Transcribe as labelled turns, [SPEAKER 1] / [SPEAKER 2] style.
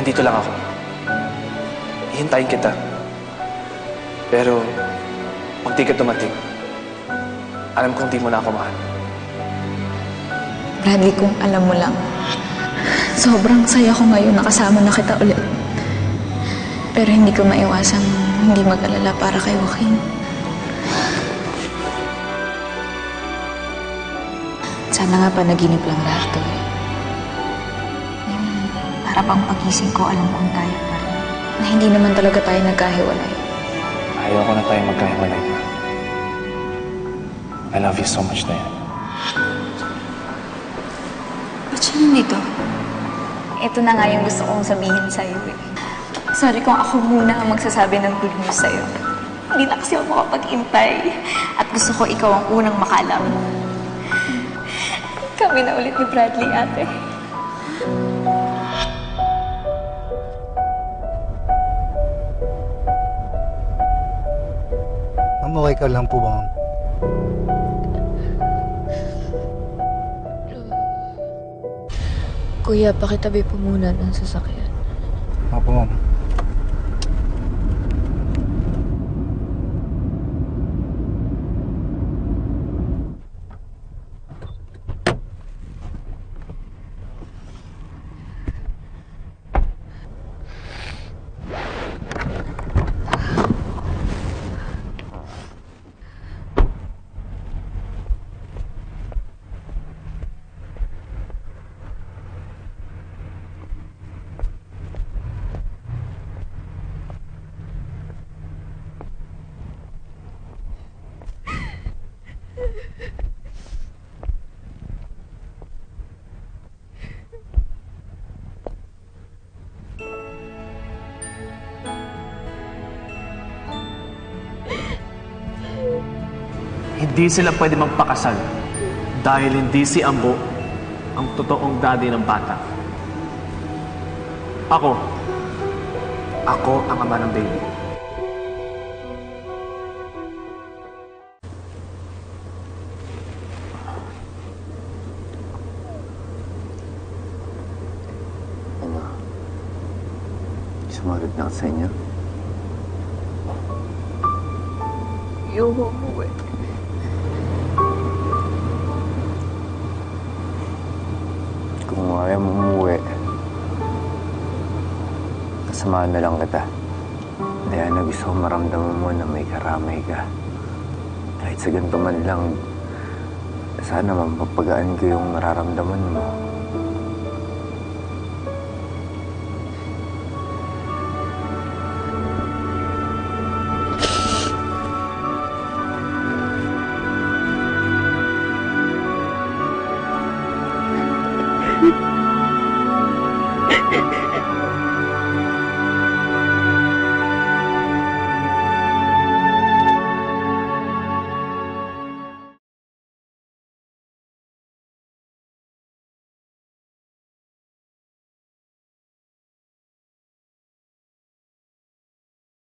[SPEAKER 1] andito lang ako. Hihintayin kita. Pero, pag di ka dumating, alam kong di mo na ako mahal.
[SPEAKER 2] Bradley, kung alam mo lang, sobrang saya ko ngayon nakasama na kita ulit. Pero hindi ko maiwasang hindi mag-alala para kay Joaquin. Sana nga panaginip lang lahat to eh. Para pang pagising ko, alam kong tayo pa rin. Na hindi naman talaga tayo nagkahiwalay.
[SPEAKER 1] Ayaw ko na tayo magkahiwalay pa. I love you so much, Diane.
[SPEAKER 2] Ba't siya nandito? Ito na nga yung gusto kong sabihin sa'yo eh. Sorry kung ako muna ang magsasabi ng good news sa'yo. Hindi na kasi ako makapag-intay. At gusto ko ikaw ang unang makalam. Kami na ulit ni Bradley, ate.
[SPEAKER 3] Ma'am, okay ka lang po ba, ma'am?
[SPEAKER 2] Kuya, pakitabi po muna ng sasakyan.
[SPEAKER 3] Opo, ma'am.
[SPEAKER 1] Hindi sila pwede magpakasal dahil hindi si Ambo ang totoong daddy ng bata. Ako ang ama ng baby.
[SPEAKER 4] Ano? Sumagot na ako sa inyo?
[SPEAKER 2] Ayoko umuwi.
[SPEAKER 4] Kung ayaw mo umuwi, kasamahan na lang kita. Dahil na gusto ko maramdaman mo na may karamay ka. Kahit sa ganito man lang, sana mapapagaan ko yung nararamdaman mo.